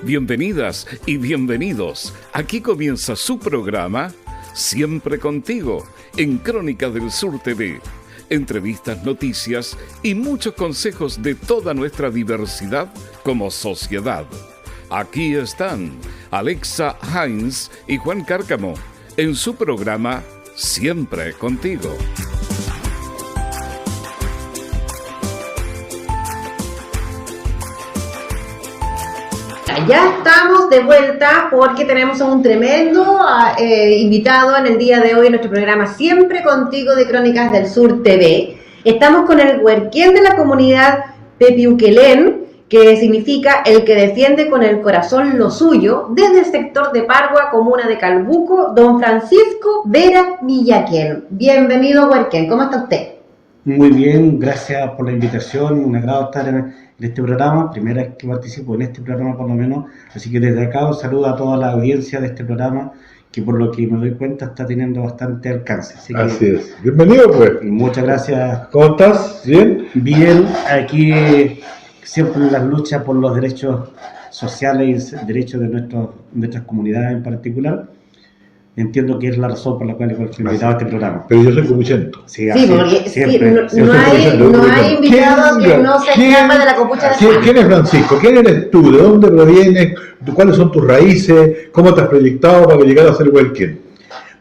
Bienvenidas y bienvenidos. Aquí comienza su programa Siempre Contigo en Crónicas del Sur TV. Entrevistas, noticias y muchos consejos de toda nuestra diversidad como sociedad. Aquí están Alexa Heinz y Juan Cárcamo en su programa Siempre Contigo. Ya estamos de vuelta porque tenemos a un tremendo invitado en el día de hoy en nuestro programa Siempre Contigo de Crónicas del Sur TV. Estamos con el huerquén de la comunidad Pepiuquelén, que significa el que defiende con el corazón lo suyo, desde el sector de Pargua, comuna de Calbuco, don Francisco Vera Millaquén. Bienvenido, huerquén, ¿cómo está usted? Muy bien, gracias por la invitación, un agrado estar en este programa, primera vez que participo en este programa por lo menos, así que desde acá un saludo a toda la audiencia de este programa, que por lo que me doy cuenta está teniendo bastante alcance. Así es, bienvenido pues. Muchas gracias. ¿Cómo estás? ¿Bien? Bien, aquí siempre en las luchas por los derechos sociales y derechos de nuestras comunidades en particular. Entiendo que es la razón por la cual fui invitado a este programa. Pero yo soy copuchento. Sí, porque siempre, no hay invitado que no se escapa de la copucha de Juan. ¿Quién es Francisco? ¿Quién eres tú? ¿De dónde provienes? ¿Cuáles son tus raíces? ¿Cómo te has proyectado para llegar a ser huerquén?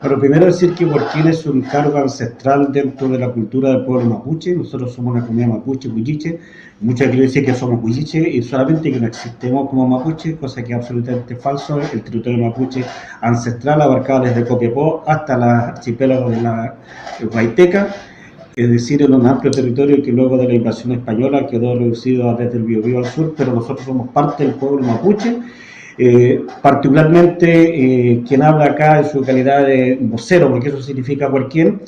Bueno, primero decir que huerquén es un cargo ancestral dentro de la cultura del pueblo mapuche. Nosotros somos una comunidad mapuche, huilliche. Muchas quieren decir que somos huilliche y solamente que no existemos como mapuche, cosa que es absolutamente falso. El territorio mapuche ancestral abarcaba desde Copiapó hasta la archipiélago de la Huayteca, es decir, en un amplio territorio que luego de la invasión española quedó reducido desde el Biobío al sur, pero nosotros somos parte del pueblo mapuche. Particularmente quien habla acá en su calidad de vocero, porque eso significa huerquén.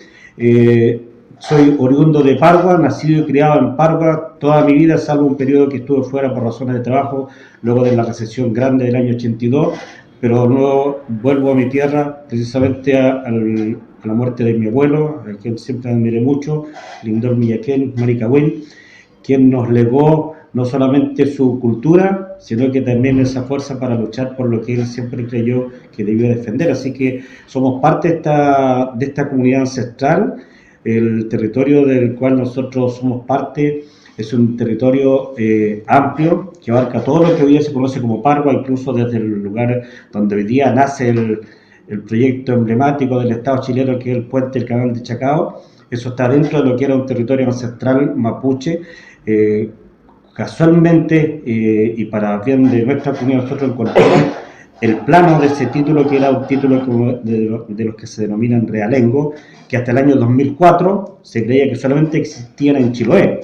Soy oriundo de Pargua, nacido y criado en Pargua toda mi vida, salvo un periodo que estuve fuera por razones de trabajo, luego de la recesión grande del año 82, pero luego vuelvo a mi tierra precisamente a la muerte de mi abuelo, a quien siempre admiré mucho, Lindor Millaquén, Maricagüín, quien nos legó no solamente su cultura, sino que también esa fuerza para luchar por lo que él siempre creyó que debió defender. Así que somos parte de esta comunidad ancestral. El territorio del cual nosotros somos parte es un territorio amplio que abarca todo lo que hoy día se conoce como Pargua, incluso desde el lugar donde hoy día nace el proyecto emblemático del Estado chileno, que es el puente del Canal de Chacao. Eso está dentro de lo que era un territorio ancestral mapuche. Casualmente, y para bien de nuestra comunidad, nosotros encontramos el plano de ese título, que era un título de los que se denominan realengo, que hasta el año 2004 se creía que solamente existían en Chiloé.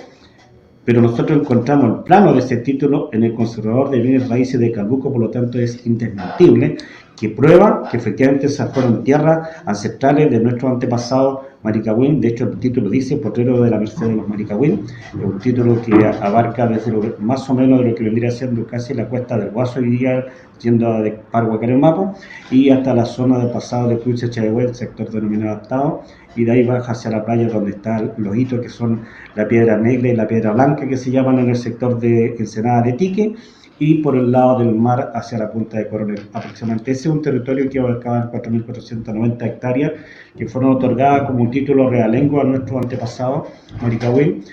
Pero nosotros encontramos el plano de ese título en el Conservador de Bienes Raíces de Calbuco, por lo tanto es indesmentible, que prueba que efectivamente esas fueron tierras ancestrales de nuestros antepasados Maricagüín. De hecho, el título dice Potrero de la Merced de los Maricagüín, es un título que abarca desde más o menos de lo que vendría siendo casi la cuesta del Guaso hoy día, yendo de Pargua a Caremapo, y hasta la zona del pasado de Cruce Chahuel, el sector denominado Estado, y de ahí baja hacia la playa donde están los hitos, que son la piedra negra y la piedra blanca, que se llaman en el sector de Ensenada de Tique, y por el lado del mar hacia la punta de Coronel. Aproximadamente ese es un territorio que abarcaba 4.490 hectáreas que fueron otorgadas como un título realengo a nuestros antepasados Maricagüín,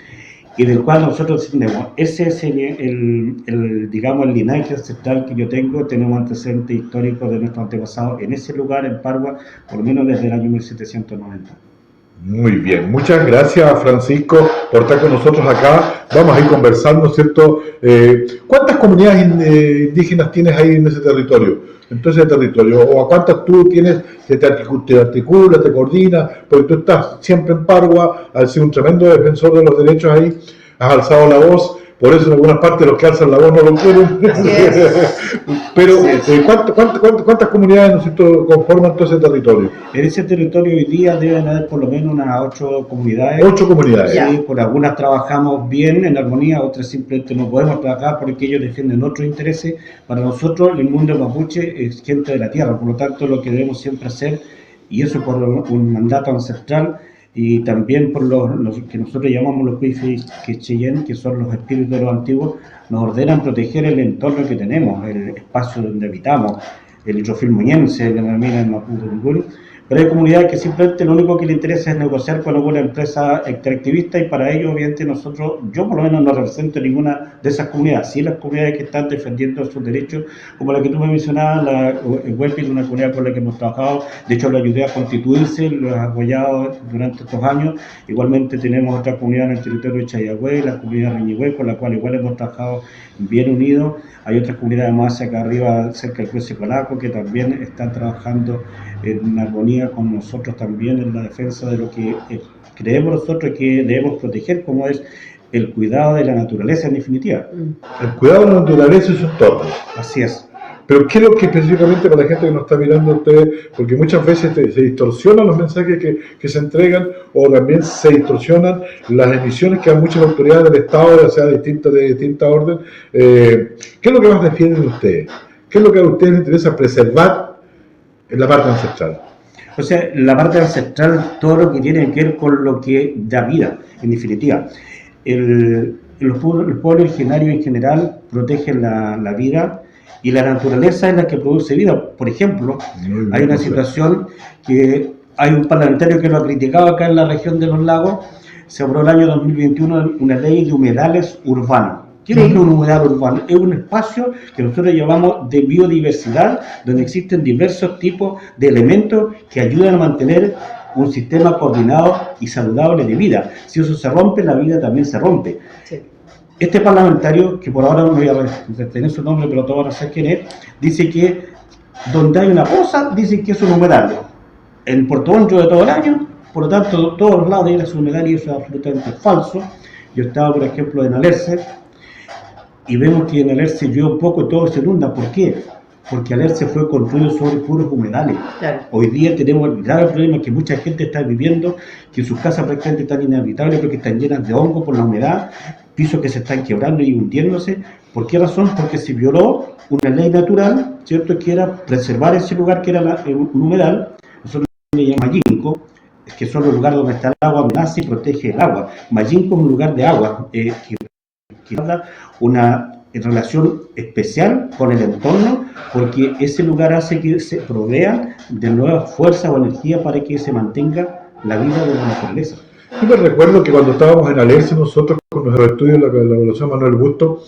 y del cual nosotros descendemos. Ese es el linaje ancestral que yo tengo. Tenemos antecedentes históricos de nuestros antepasados en ese lugar, en Pargua, por lo menos desde el año 1790. Muy bien, muchas gracias Francisco por estar con nosotros acá. Vamos a ir conversando, ¿cierto? ¿Cuántas comunidades indígenas tienes ahí en ese territorio? ¿O a cuántas tú tienes que te articula, te coordina? Porque tú estás siempre en Pargua, has sido un tremendo defensor de los derechos ahí, has alzado la voz. Por eso en algunas partes los que alzan la voz no lo quieren. Pero, ¿cuántas comunidades conforman todo ese territorio? En ese territorio hoy día deben haber por lo menos unas 8 comunidades. 8 comunidades. Sí, por algunas trabajamos bien, en armonía, otras simplemente no podemos trabajar porque ellos defienden otros intereses. Para nosotros, el mundo mapuche es gente de la tierra, por lo tanto, lo que debemos siempre hacer, y eso por un mandato ancestral, y también por los que nosotros llamamos los Quechillén, que son los espíritus de los antiguos, nos ordenan proteger el entorno que tenemos, el espacio donde habitamos, el hidrofil muñense, el denomina el Maputo Ngul. Pero hay comunidades que simplemente lo único que les interesa es negociar con alguna empresa extractivista, y para ello, obviamente, yo por lo menos no represento ninguna de esas comunidades. Sí, las comunidades que están defendiendo sus derechos, como la que tú me mencionabas, la Huelpi, una comunidad con la que hemos trabajado, de hecho lo ayudé a constituirse, lo he apoyado durante estos años. Igualmente tenemos otra comunidad en el territorio de Chayagüey, la comunidad Riñigüey, con la cual igual hemos trabajado bien unidos. Hay otras comunidades más acá arriba, cerca del Cruce Colaco, que también están trabajando en armonía con nosotros también en la defensa de lo que creemos nosotros que debemos proteger, como es el cuidado de la naturaleza en definitiva. El cuidado de la naturaleza y su entorno. Así es. Pero ¿qué es lo que específicamente para la gente que nos está mirando a ustedes? Porque muchas veces se distorsionan los mensajes que se entregan, o también se distorsionan las emisiones que dan muchas autoridades del Estado, ya sea de distinta orden. ¿Qué es lo que más defienden ustedes? ¿Qué es lo que a ustedes les interesa preservar en la parte ancestral? O sea, la parte ancestral, todo lo que tiene que ver con lo que da vida, en definitiva. Los pueblos originarios en general protegen la vida, y la naturaleza es la que produce vida. Por ejemplo, hay una situación que hay un parlamentario que lo ha criticado acá en la región de los lagos. Se aprobó el año 2021 una ley de humedales urbanos. ¿Qué es un humedal urbano? Es un espacio que nosotros llamamos de biodiversidad, donde existen diversos tipos de elementos que ayudan a mantener un sistema coordinado y saludable de vida. Si eso se rompe, la vida también se rompe. Sí. Este parlamentario, que por ahora no voy a retener su nombre, pero todos van a saber quién es, dice que donde hay una poza, dicen que es un humedal. En Puerto Montt llueve todo el año, por lo tanto, todos los lados de ahí es un humedal, y eso es absolutamente falso. Yo estaba, por ejemplo, en Alerce, y vemos que en Alerce llueve un poco y todo se inunda. ¿Por qué? Porque Alerce fue construido sobre puros humedales. Claro. Hoy día tenemos el grave problema que mucha gente está viviendo, que sus casas prácticamente están inhabitables porque están llenas de hongo por la humedad, pisos que se están quebrando y hundiéndose. ¿Por qué razón? Porque se violó una ley natural, ¿cierto?, que era preservar ese lugar que era un humedal. Nosotros le llamamos Mayinco, que son los lugares donde está el agua, nace y protege el agua. Mayinco es un lugar de agua que da una relación especial con el entorno, porque ese lugar hace que se provea de nuevas fuerzas o energía para que se mantenga la vida de la naturaleza. Yo me recuerdo que cuando estábamos en Alerce, nosotros con nuestro estudio en la evaluación Manuel Busto,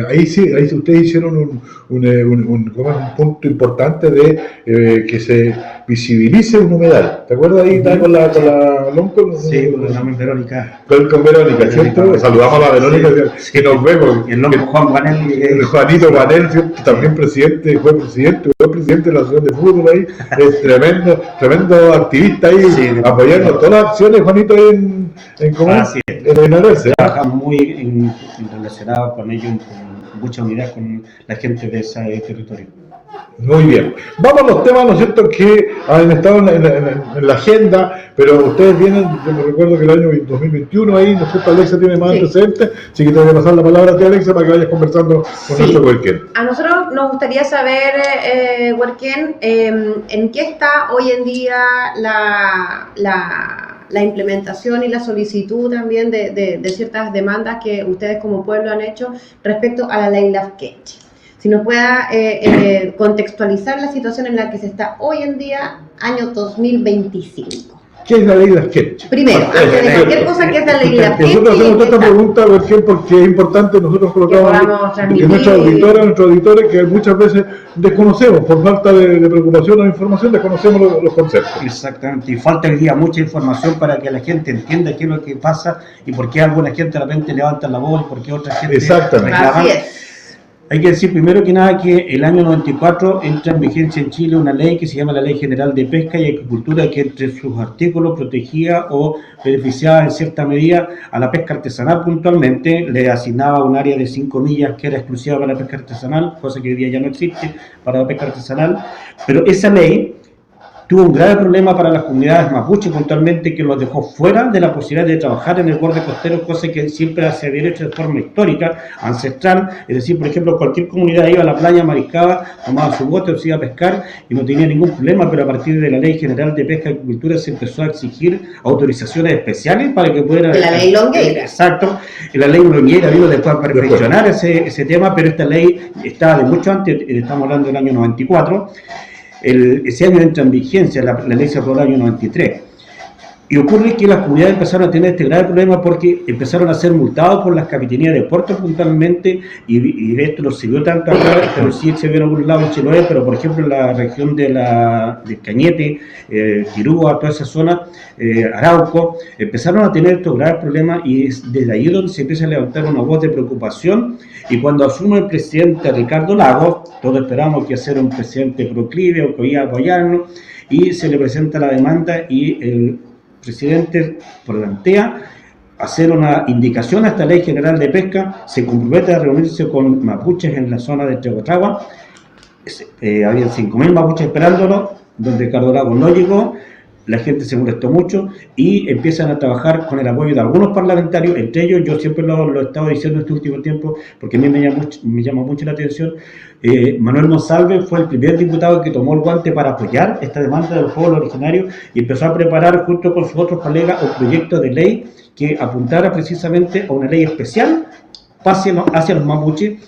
ahí ustedes hicieron un punto importante de que se visibilice un humedal. ¿Te acuerdas ahí? Con la Lonco? Sí, con la Verónica. Con Verónica, ¿cierto? Saludamos a la Verónica, sí, que nos vemos. Y el Lonco Juan Guanel. El Juanito Guanel, ¿cierto? También fue presidente de la asociación de fútbol ahí. Es tremendo activista ahí, sí, apoyando todas las acciones, Juanito, ahí en Alerce. Trabajamos muy relacionados con ellos, con mucha unidad con la gente de ese territorio. Muy bien. Vamos a los temas, ¿no es cierto?, que han estado en la agenda, pero ustedes vienen, yo me recuerdo que el año 2021 ahí, ¿no es cierto?, Alexa tiene más antecedentes, así que te voy a pasar la palabra a ti, Alexa, para que vayas conversando con nuestro Huerquén. A nosotros nos gustaría saber, Huerquén, en qué está hoy en día la implementación y la solicitud también de ciertas demandas que ustedes como pueblo han hecho respecto a la ley Lafkenche. Si nos pueda contextualizar la situación en la que se está hoy en día, año 2025. ¿Qué es la ley Lafkenche? Primero, antes de cualquier cosa, ¿qué es la ley Lafkenche? Nosotros hacemos esta pregunta porque es importante, nosotros colocamos que nuestros auditores que muchas veces desconocemos, por falta de preocupación o de información, desconocemos los conceptos. Exactamente, y falta hoy día mucha información para que la gente entienda qué es lo que pasa y por qué alguna gente de repente levanta la voz y por qué otra gente... Exactamente. Así es. Hay que decir primero que nada que el año 94 entra en vigencia en Chile una ley que se llama la Ley General de Pesca y Agricultura, que entre sus artículos protegía o beneficiaba en cierta medida a la pesca artesanal puntualmente, le asignaba un área de 5 millas que era exclusiva para la pesca artesanal, cosa que hoy día ya no existe para la pesca artesanal, pero esa ley tuvo un grave problema para las comunidades mapuche puntualmente, que los dejó fuera de la posibilidad de trabajar en el borde costero, cosa que siempre se había hecho de forma histórica, ancestral. Es decir, por ejemplo, cualquier comunidad iba a la playa, mariscaba, tomaba su bote o se iba a pescar y no tenía ningún problema, pero a partir de la Ley General de Pesca y Agricultura se empezó a exigir autorizaciones especiales para que pudiera... La ley Longueira. Exacto, la ley Longueira vino después a perfeccionar ese tema, pero esta ley estaba de mucho antes, estamos hablando del año 94. Ese año entra en vigencia, la ley se aprobó el año 93. Y ocurre que las comunidades empezaron a tener este grave problema porque empezaron a ser multados por las capitanías de puertos puntualmente, y esto no se vio tanto acá, pero sí se vio en algún lado en Chiloé, pero por ejemplo en la región de Cañete, Quirúa, toda esa zona, Arauco, empezaron a tener estos graves problemas, y es desde ahí donde se empieza a levantar una voz de preocupación. Y cuando asume el presidente Ricardo Lagos, todos esperamos que iba a ser un presidente proclive o que iba a apoyarnos, y se le presenta la demanda y el presidente plantea hacer una indicación a esta Ley General de Pesca, se compromete a reunirse con mapuches en la zona de Tehuacagua. Había 5.000 mapuches esperándolo, donde Ricardo Lagos no llegó. La gente se molestó mucho y empiezan a trabajar con el apoyo de algunos parlamentarios, entre ellos, yo siempre lo he estado diciendo este último tiempo, porque a mí me llama mucho la atención, Manuel Monsalve fue el primer diputado que tomó el guante para apoyar esta demanda de los pueblos originarios y empezó a preparar junto con sus otros colegas un proyecto de ley que apuntara precisamente a una ley especial hacia los mapuches.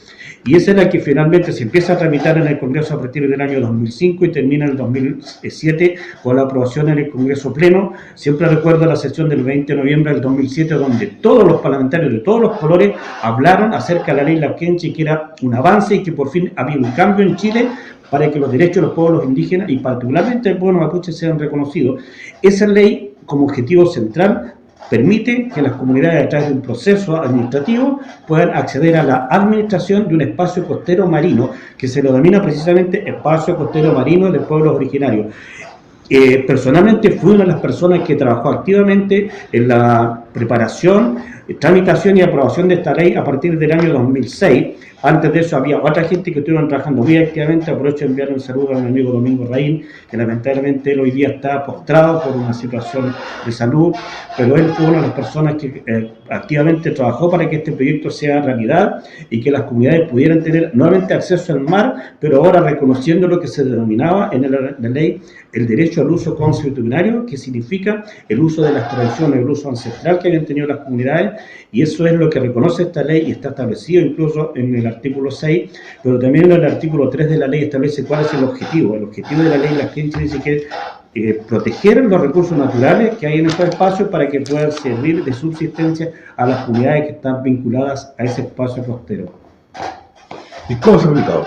Y esa es la que finalmente se empieza a tramitar en el Congreso a partir del año 2005 y termina en el 2007 con la aprobación en el Congreso Pleno. Siempre recuerdo la sesión del 20 de noviembre del 2007, donde todos los parlamentarios de todos los colores hablaron acerca de la ley Lauquenche, que era un avance y que por fin había un cambio en Chile para que los derechos de los pueblos indígenas y particularmente el pueblo mapuche sean reconocidos. Esa ley, como objetivo central, permite que las comunidades, a través de un proceso administrativo, puedan acceder a la administración de un espacio costero marino, que se lo denomina precisamente espacio costero marino de pueblos originarios. Personalmente fui una de las personas que trabajó activamente en la preparación, tramitación y aprobación de esta ley a partir del año 2006. Antes de eso había otra gente que estuvieron trabajando muy activamente. Aprovecho de enviar un saludo a mi amigo Domingo Raín, que lamentablemente él hoy día está postrado por una situación de salud, pero él fue una de las personas que activamente trabajó para que este proyecto sea realidad y que las comunidades pudieran tener nuevamente acceso al mar, pero ahora reconociendo lo que se denominaba en la ley el derecho al uso consuetudinario, que significa el uso de las tradiciones, el uso ancestral que habían tenido las comunidades, y eso es lo que reconoce esta ley y está establecido incluso en el artículo 6, pero también en el artículo 3 de la ley establece cuál es el objetivo. El objetivo de la ley Lauquenche dice que proteger los recursos naturales que hay en estos espacios para que puedan servir de subsistencia a las comunidades que están vinculadas a ese espacio costero. ¿Y cómo se ha aplicado?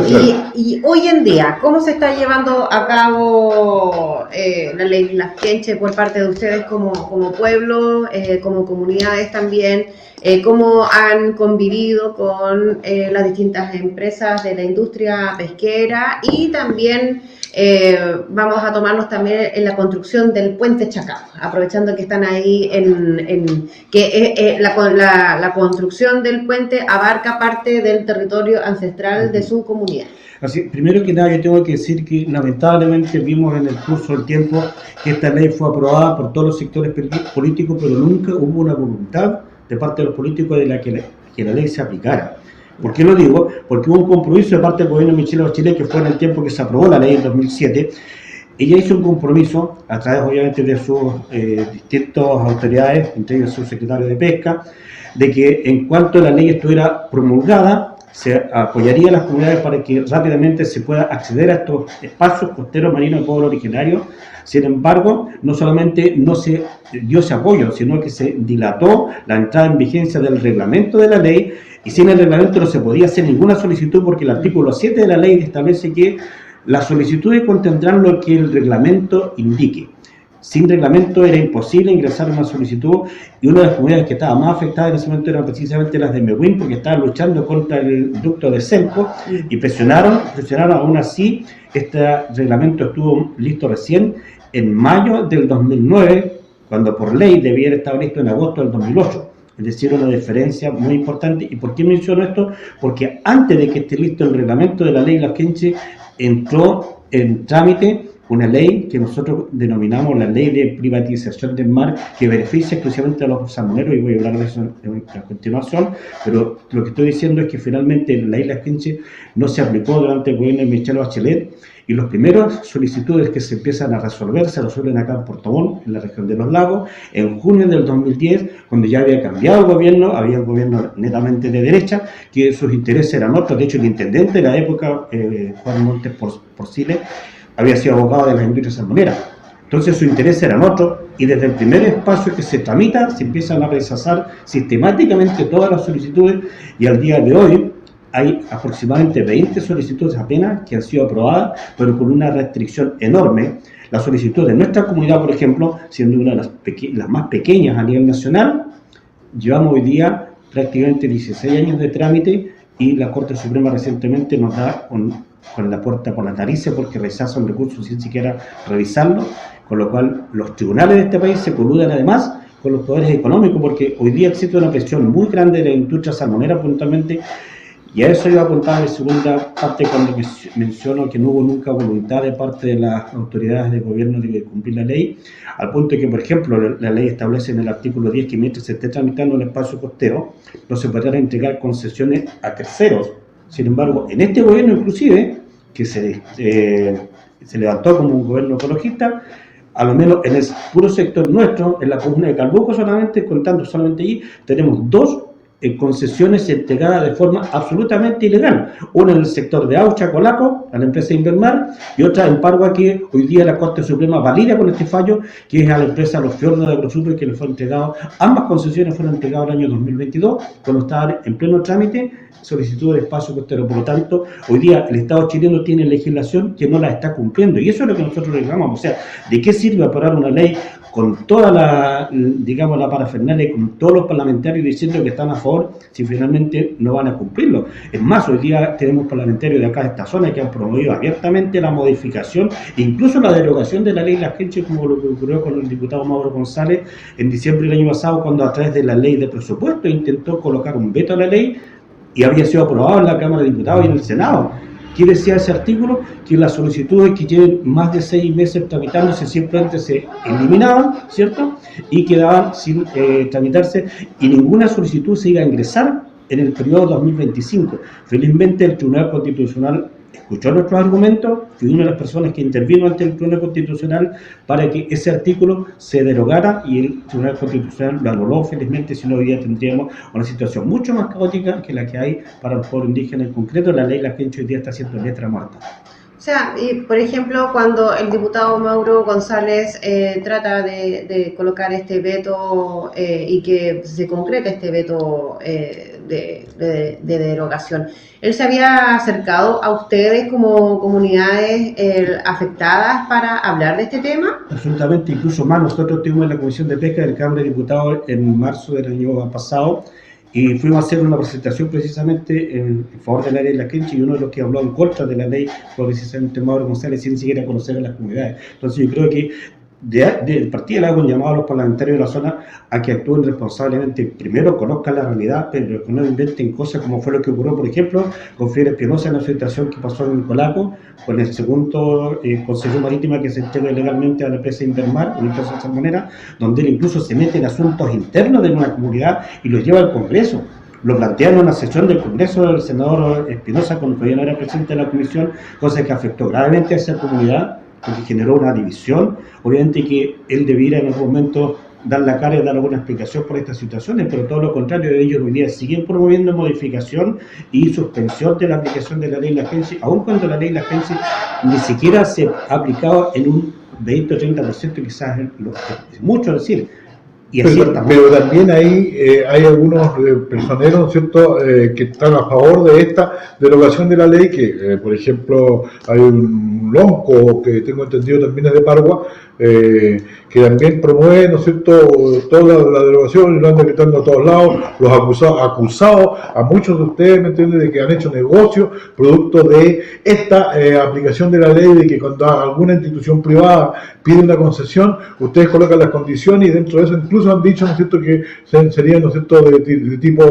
Sí, y hoy en día, ¿cómo se está llevando a cabo la ley Lauquenche por parte de ustedes como pueblo, como comunidades también? ¿Cómo han convivido con las distintas empresas de la industria pesquera? Y también vamos a tomarnos también en la construcción del puente Chacao, aprovechando que están ahí la construcción del puente abarca parte del territorio ancestral de su comunidad. Así, primero que nada, yo tengo que decir que lamentablemente vimos en el curso del tiempo que esta ley fue aprobada por todos los sectores políticos, pero nunca hubo una voluntad de parte de los políticos de que la ley se aplicara. ¿Por qué lo digo? Porque hubo un compromiso de parte del gobierno de Michelle Bachelet, que fue en el tiempo que se aprobó la ley en 2007. Ella hizo un compromiso, a través obviamente de sus distintas autoridades, entre ellos su secretario de Pesca, de que en cuanto la ley estuviera promulgada, se apoyaría a las comunidades para que rápidamente se pueda acceder a estos espacios costeros marinos de pueblo originario. Sin embargo, no solamente no se dio ese apoyo, sino que se dilató la entrada en vigencia del reglamento de la ley, y sin el reglamento no se podía hacer ninguna solicitud, porque el artículo 7 de la ley establece que las solicitudes contendrán lo que el reglamento indique. Sin reglamento era imposible ingresar una solicitud, y una de las comunidades que estaba más afectada en ese momento eran precisamente las de Mewin, porque estaban luchando contra el ducto de Senco y presionaron aún así. Este reglamento estuvo listo recién en mayo del 2009, cuando por ley debiera estar listo en agosto del 2008. Es decir, una diferencia muy importante. ¿Y por qué menciono esto? Porque antes de que esté listo el reglamento de la ley Lauquenche, entró en trámite una ley que nosotros denominamos la ley de privatización del mar, que beneficia exclusivamente a los salmoneros, y voy a hablar de eso a continuación, pero lo que estoy diciendo es que finalmente la isla Kenchi no se aplicó durante el gobierno de Michelle Bachelet, y las primeras solicitudes que se empiezan a resolver se resuelven acá en Puerto Montt, en la región de los lagos, en junio del 2010, cuando ya había cambiado el gobierno, había un gobierno netamente de derecha, que sus intereses eran otros. De hecho, el intendente de la época, Juan Montes Porcile, había sido abogado de las industrias salmoneras. Entonces sus intereses eran otros, y desde el primer espacio que se tramita se empiezan a rechazar sistemáticamente todas las solicitudes, y al día de hoy hay aproximadamente 20 solicitudes apenas que han sido aprobadas, pero con una restricción enorme. La solicitud de nuestra comunidad, por ejemplo, siendo una de las más pequeñas a nivel nacional, llevamos hoy día prácticamente 16 años de trámite, y la Corte Suprema recientemente nos da con la puerta por la nariz porque rechaza un recurso sin siquiera revisarlo, con lo cual los tribunales de este país se coluden además con los poderes económicos, porque hoy día existe una presión muy grande de la industria salmonera puntualmente. Y a eso iba a apuntar en segunda parte cuando menciono que no hubo nunca voluntad de parte de las autoridades de gobierno de cumplir la ley, al punto de que, por ejemplo, la ley establece en el artículo 10 que mientras se esté tramitando el espacio costero, no se podrán entregar concesiones a terceros. Sin embargo, en este gobierno inclusive, que se levantó como un gobierno ecologista, a lo menos en el puro sector nuestro, en la comuna de Calbuco solamente, contando solamente allí, tenemos 2 concesiones entregadas de forma absolutamente ilegal. Una en el sector de Aucha, Colaco, a la empresa Invermar, y otra en Pargua, que hoy día la Corte Suprema valida con este fallo, que es a la empresa Los Fiordos de Agrosuper, que le fue entregado. Ambas concesiones fueron entregadas el año 2022, cuando estaban en pleno trámite solicitud de espacio costero. Por lo tanto, hoy día el Estado chileno tiene legislación que no la está cumpliendo, y eso es lo que nosotros reclamamos. O sea, ¿de qué sirve aprobar una ley con toda la, digamos, la parafernalia y con todos los parlamentarios diciendo que están a favor si finalmente no van a cumplirlo? Es más, hoy día tenemos parlamentarios de acá de esta zona que han promovido abiertamente la modificación, incluso la derogación de la ley Las Kenchi, como lo que ocurrió con el diputado Mauro González en diciembre del año pasado, cuando a través de la ley de presupuesto intentó colocar un veto a la ley, y había sido aprobado en la Cámara de Diputados y en el Senado. ¿Qué decía ese artículo? Que las solicitudes que lleven más de 6 meses tramitándose simplemente se eliminaban, ¿cierto? Y quedaban sin tramitarse, y ninguna solicitud se iba a ingresar en el periodo 2025. Felizmente el Tribunal Constitucional escuchó nuestros argumentos, fui una de las personas que intervino ante el Tribunal Constitucional para que ese artículo se derogara, y el Tribunal Constitucional lo anuló felizmente. Si no, hoy día tendríamos una situación mucho más caótica que la que hay para el pueblo indígena en concreto. La ley Las Kenchi hoy día está haciendo letra muerta. O sea, y por ejemplo, cuando el diputado Mauro González trata de colocar este veto y que se concrete este veto de derogación, ¿él se había acercado a ustedes como comunidades afectadas para hablar de este tema? Absolutamente, incluso más. Nosotros tuvimos la Comisión de Pesca del Cámara de Diputados en marzo del año pasado, y fuimos a hacer una presentación precisamente en favor de la ley de Las Kenchi, y uno de los que habló en contra de la ley fue precisamente Mauro González, sin siquiera conocer a las comunidades. Entonces yo creo que de partida le hago un llamado a los parlamentarios de la zona a que actúen responsablemente. Primero, conozcan la realidad, pero que no inventen cosas como fue lo que ocurrió, por ejemplo, con Fidel Espinosa en la situación que pasó en Colaco, con el segundo Consejo Marítima que se entrega ilegalmente a la empresa Invermar, una empresa salmonera, donde él incluso se mete en asuntos internos de una comunidad y los lleva al Congreso. Lo plantearon en una sesión del Congreso del senador Espinosa cuando todavía no era presidente de la comisión, cosa que afectó gravemente a esa comunidad, porque generó una división. Obviamente que él debiera en algún momento dar la cara y dar alguna explicación por estas situaciones, pero todo lo contrario, ellos hoy día siguen promoviendo modificación y suspensión de la aplicación de la ley Las Kenchi, aun cuando la ley Las Kenchi ni siquiera se ha aplicado en un 20 o 30%, quizás es mucho decir. Y pero también ahí hay algunos personeros, ¿cierto?, que están a favor de esta derogación de la ley, que por ejemplo hay un lonco que tengo entendido también es de Pargua, que también promueve, ¿no es cierto?, toda la derogación, y lo andan gritando a todos lados, los acusados a muchos de ustedes, ¿me entienden?, de que han hecho negocios producto de esta aplicación de la ley, de que cuando alguna institución privada pide una concesión, ustedes colocan las condiciones, y dentro de eso incluso incluso han dicho, ¿no es cierto?, que serían, ¿no es cierto?, de tipo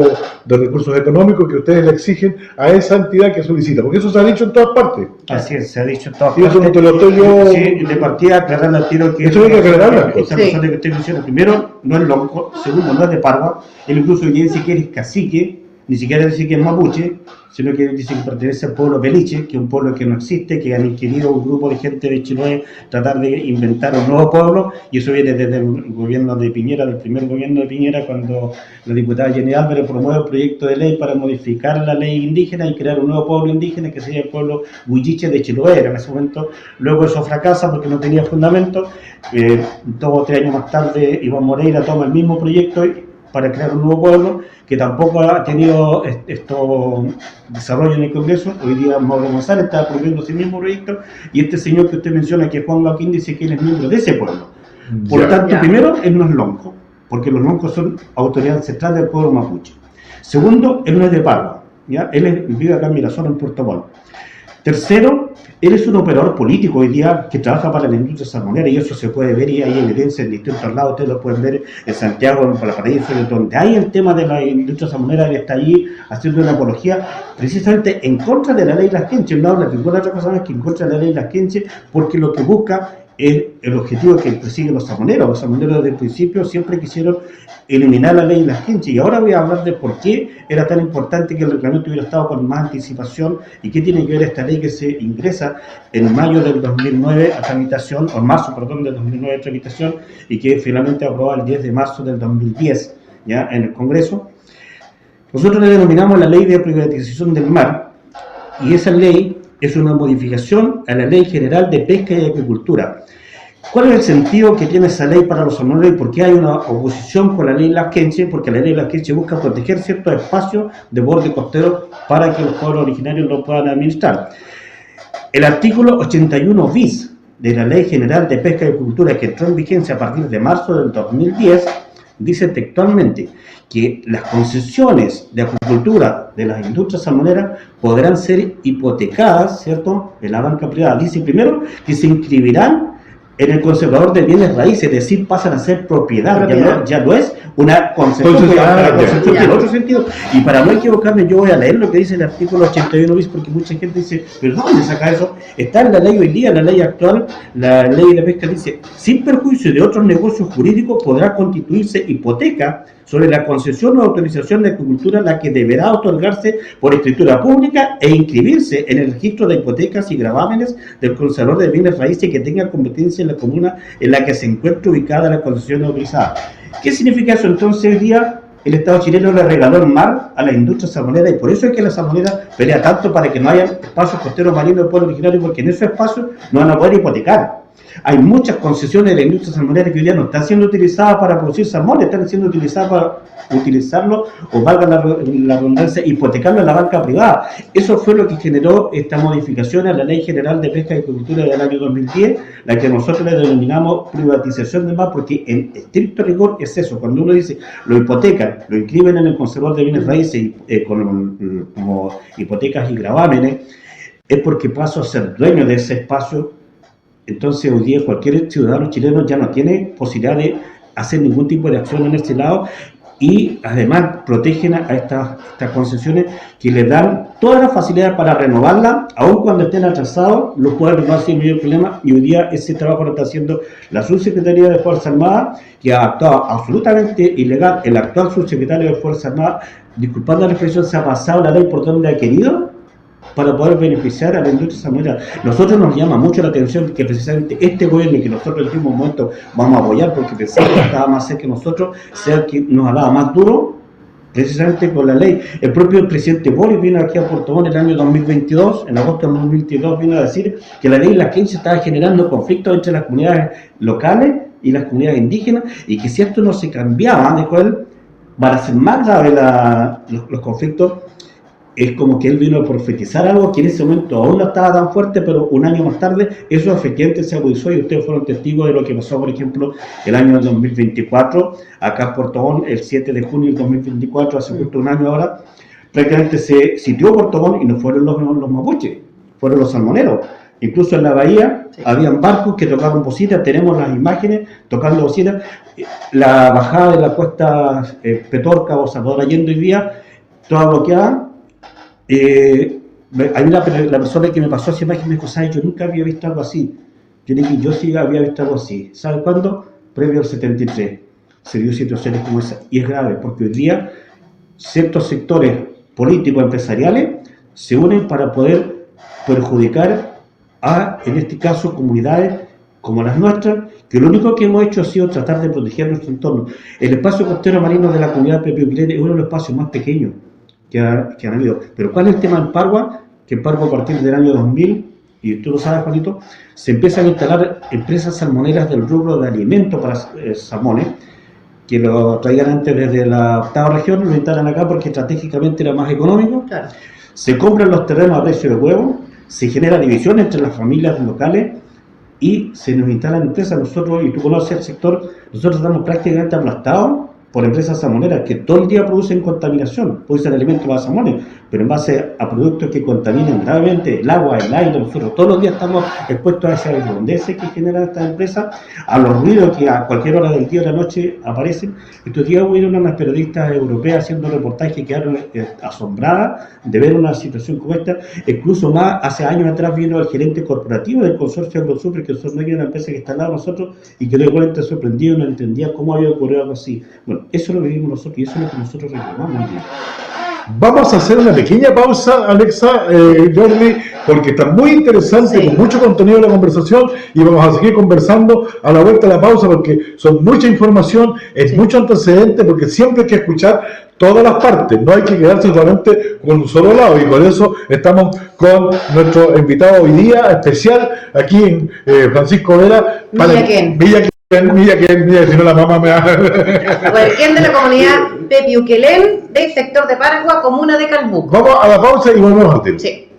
de recursos económicos que ustedes le exigen a esa entidad que solicita, porque eso se ha dicho en todas partes. Así es, se ha dicho en todas Y eso partes. no te lo estoy yo... Sí, de partida aclarar al tiro que... Eso hay que aclararla. Esta persona que usted menciona, primero, no es lonco, segundo, no es de Parva, él incluso ya dice que es cacique, ni siquiera dice que es mapuche, sino que dice que pertenece al pueblo Peliche, que es un pueblo que no existe, que han inquirido un grupo de gente de Chiloé tratar de inventar un nuevo pueblo, y eso viene desde el gobierno de Piñera, del primer gobierno de Piñera, cuando la diputada Jenny Álvarez promueve un proyecto de ley para modificar la ley indígena y crear un nuevo pueblo indígena que sería el pueblo Huilliche de Chiloé. En ese momento, luego eso fracasa porque no tenía fundamento. 2 o 3 años más tarde, Iván Moreira toma el mismo proyecto para crear un nuevo pueblo, que tampoco ha tenido desarrollo en el Congreso. Hoy día Mauro González está promoviendo ese mismo proyecto, y este señor que usted menciona, que es Juan Joaquín, dice que él es miembro de ese pueblo. Por lo tanto, primero, él no es lonco, porque los loncos son autoridad ancestral del pueblo mapuche. Segundo, él no es de Parva, ¿ya? Él vive acá en Mirasol, en Puerto Montt. Tercero, él es un operador político hoy día que trabaja para la industria salmonera, y eso se puede ver, y hay evidencia en distintos lados. Ustedes lo pueden ver en Santiago, en Valparaíso, donde hay el tema de la industria salmonera. Él está allí haciendo una apología precisamente en contra de la ley Las Quenches. No habla de ninguna otra cosa más que en contra de la ley Las Quenches, porque lo que busca es el objetivo que persiguen los salmoneros. Los salmoneros desde el principio siempre quisieron eliminar la ley Las Quenches, y ahora voy a hablar de por qué era tan importante que el reglamento hubiera estado con más anticipación y qué tiene que ver esta ley que se ingresa en mayo del 2009 a tramitación, o en marzo, perdón, del 2009 a tramitación, y que finalmente aprobó el 10 de marzo del 2010 ya en el Congreso. Nosotros le denominamos la Ley de Privatización del Mar, y esa ley es una modificación a la Ley General de Pesca y Acuicultura. ¿Cuál es el sentido que tiene esa ley para los salmoneros y por qué hay una oposición con la ley Las Quenches? Porque la ley Las Quenches busca proteger ciertos espacios de borde costero para que los pueblos originarios lo puedan administrar. El artículo 81 bis de la Ley General de Pesca y Acuicultura, que entró en vigencia a partir de marzo del 2010, dice textualmente que las concesiones de acuicultura de las industrias salmoneras podrán ser hipotecadas, ¿cierto?, en la banca privada. Dice primero que se inscribirán en el conservador de bienes raíces, es decir, pasan a ser propiedad. Ya no es una concesión, tiene otro sentido. Y para no equivocarme, yo voy a leer lo que dice el artículo 81 bis, porque mucha gente dice, ¿pero dónde saca eso? Está en la ley hoy día, la ley actual, la ley de pesca dice: sin perjuicio de otros negocios jurídicos podrá constituirse hipoteca sobre la concesión o autorización de acuicultura, la que deberá otorgarse por escritura pública e inscribirse en el registro de hipotecas y gravámenes del conservador de bienes raíces que tenga competencia en la comuna en la que se encuentre ubicada la concesión autorizada. ¿Qué significa eso? Entonces, hoy día el Estado chileno le regaló el mar a la industria salmonera, y por eso es que la salmonera pelea tanto para que no haya espacios costeros marinos del pueblo originario, porque en esos espacios no van a poder hipotecar. Hay muchas concesiones de la industria salmonera que hoy día no están siendo utilizadas para producir salmón, están siendo utilizadas para utilizarlo, o valga la redundancia, hipotecarlo en la banca privada. Eso fue lo que generó esta modificación a la Ley General de Pesca y Acuicultura del año 2010, la que nosotros le denominamos privatización del mar, porque en estricto rigor es eso. Cuando uno dice lo hipotecan, lo inscriben en el conservador de bienes raíces como hipotecas y gravámenes, es porque paso a ser dueño de ese espacio. Entonces hoy día cualquier ciudadano chileno ya no tiene posibilidad de hacer ningún tipo de acción en este lado, y además protegen a estas concesiones que les dan todas las facilidades para renovarla, aun cuando estén atrasados, lo pueden renovar sin mayor problema. Y hoy día ese trabajo lo está haciendo la Subsecretaría de Fuerzas Armadas, que ha actuado absolutamente ilegal. El actual subsecretario de Fuerzas Armadas, disculpando la expresión, se ha pasado la ley por donde ha querido para poder beneficiar a la industria salmonera. Nosotros nos llama mucho la atención que precisamente este gobierno, que nosotros en el último momento vamos a apoyar porque pensamos que estaba más cerca que nosotros, sea el que nos hablaba más duro precisamente con la ley. El propio presidente Boris vino aquí a Puerto Montt en el año 2022, en agosto de 2022, vino a decir que la ley Las Quenches estaba generando conflictos entre las comunidades locales y las comunidades indígenas, y que si esto no se cambiaba, dijo él, van a ser más graves los conflictos. Es como que él vino a profetizar algo que en ese momento aún no estaba tan fuerte, pero un año más tarde eso efectivamente se agudizó, y ustedes fueron testigos de lo que pasó, por ejemplo, el año 2024, acá en Puerto Montt, el 7 de junio del 2024, hace justo un año ahora, prácticamente se sitió Puerto Montt, y no fueron los mapuches, fueron los salmoneros. Incluso en la bahía Sí. habían barcos que tocaban bocinas, tenemos las imágenes tocando bocinas. La bajada de la costa Petorca o Salvador Allende hoy día, toda bloqueada. Hay la persona que me pasó esa imagen me dijo, ¿sabes? Yo nunca había visto algo así. Yo le dije, yo sí había visto algo así. ¿Sabes cuándo? Previo al 73. Se dio situaciones como esa. Y es grave, porque hoy día ciertos sectores políticos, empresariales, se unen para poder perjudicar a, en este caso, comunidades como las nuestras, que lo único que hemos hecho ha sido tratar de proteger nuestro entorno. El espacio costero marino de la comunidad Pepe-Uquilén es uno de los espacios más pequeños que han habido. Pero ¿cuál es el tema en Pargua? Que en Pargua a partir del año 2000, y tú lo sabes, Juanito, se empiezan a instalar empresas salmoneras del rubro de alimentos para salmones, que lo traían antes desde la octava región, lo instalan acá porque estratégicamente era más económico. Claro. Se compran los terrenos a precio de huevo, se genera división entre las familias locales y se nos instalan empresas. Nosotros, y tú conoces el sector, nosotros estamos prácticamente aplastados por empresas salmoneras que todo el día producen contaminación, producen alimentos para salmones, pero en base a productos que contaminan gravemente el agua, el aire. Nosotros todos los días estamos expuestos a esa redundancia que generan estas empresas, a los ruidos que a cualquier hora del día o de la noche aparecen. Estos días hubieron unas periodistas europeas haciendo reportajes que quedaron asombradas de ver una situación como esta. Incluso más, hace años atrás vino el gerente corporativo del consorcio AgroSuper, que son una empresa que está al lado de nosotros, y quedó igualmente sorprendido, no entendía cómo había ocurrido algo así. Bueno, eso lo vivimos nosotros y eso es lo que nosotros reclamamos hoy día. Vamos a hacer una pequeña pausa, Alexa, Jordi, porque está muy interesante, Sí. con mucho contenido de la conversación, y vamos a seguir conversando a la vuelta de la pausa, porque son mucha información, es mucho antecedente, porque siempre hay que escuchar todas las partes, no hay que quedarse solamente con un solo lado, y por eso estamos con nuestro invitado hoy día especial, aquí en Francisco Vera. Villaquén, si no la mamá me da... Huerquén de la comunidad Pepe-Uquilén del sector de Pargua, comuna de Calbuco. Vamos a la pausa y volvemos al tema. Sí.